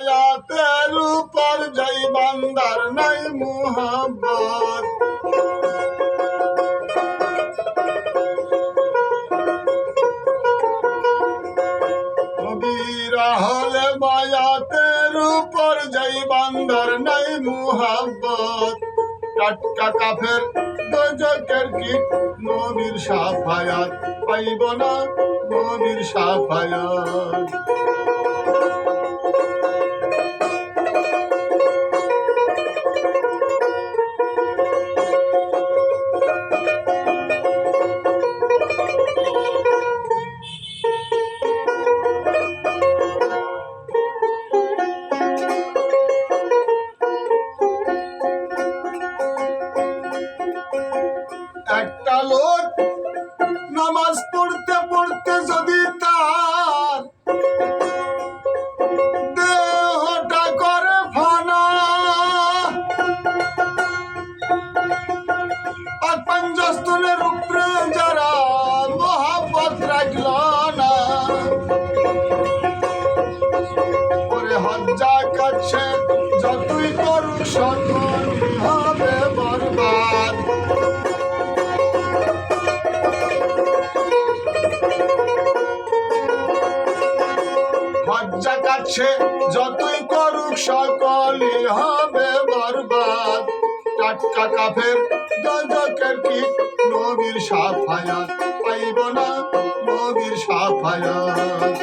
বায়াতের উপর যাই বান্দার নাই মুহাব্বত। নবীর আহলে বায়াতের উপর যাই বান্দার নাই মুহাব্বত। টাটকা কাফের দোজখের কীট নবীর শাফায়াত পাইব না, নবীর শাফায়াত। একটা লোক নামাজ পড়তে পড়তে যদি তার দেহটা করে ফানা, আর পঞ্চস্তনের উপরে যারা মহাব্বত রাখল না, ওরে হজ্জা কাছে যতই করুক সকল হবে বরবাদ। হজ্জা কাছে যতই করুক সকলই হবে বরবাদ। টাটকা কাফের দোজখের কীট নবীর শাফায়াত পাইব না, নবীর শাফায়াত।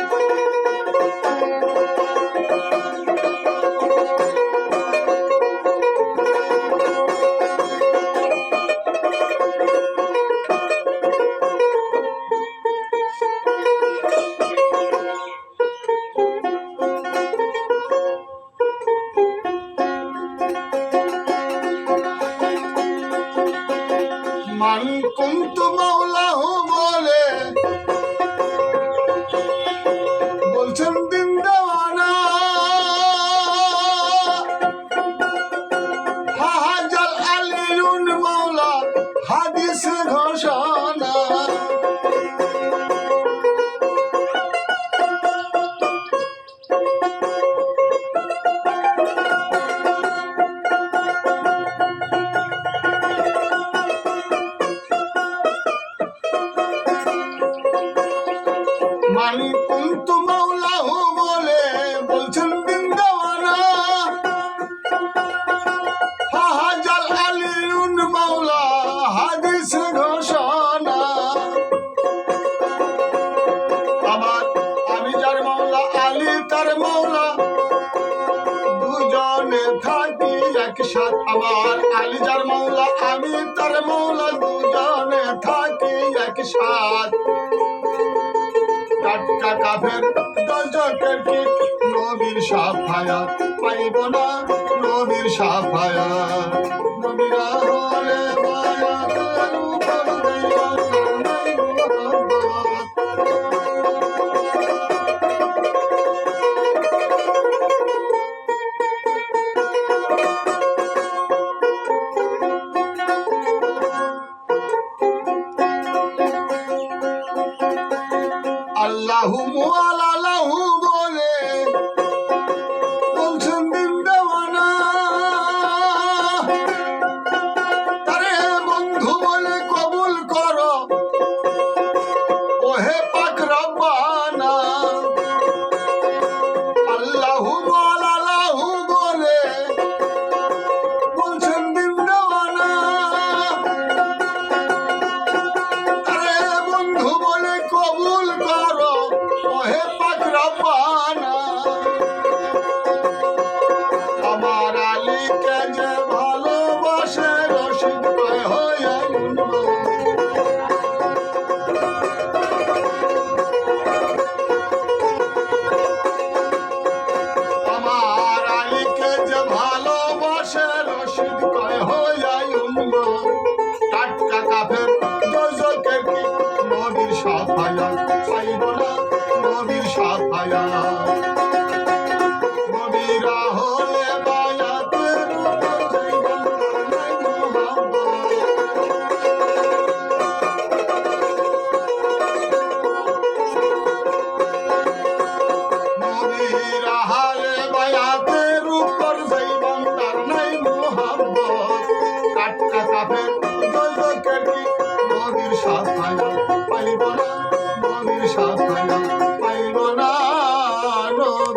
মান কুনতু মাওলাহু বলে বলছেন দিন দেওয়ানা, হাজাল আলিউন মাওলা হাদিসে ঘোষণা। মান কুনতু মাওলাহু বলে বলছেন দিন দেওয়ানা, হাজাল আলিউন মাওলা হাদিসে ঘোষণা। আমার আমি যার মাওলা আলী তার মাওলা, দুজনে থাকি একসাথ। আমার আলী যার মাওলা আমি তার মাওলা, দুজনে থাকি একসাথ। টাটকা কাফের দোজখের কীট নবীর শাফায়াত পাইব না, নবীর শাফায়াত। নবীর আহলে বায়াতের উপর যাই বান্দার নাই মুহাব্বত। আল্লাহু মুআলাহু বলে বলছেন দিন দেওয়ানা,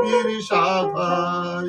পীর সাহায়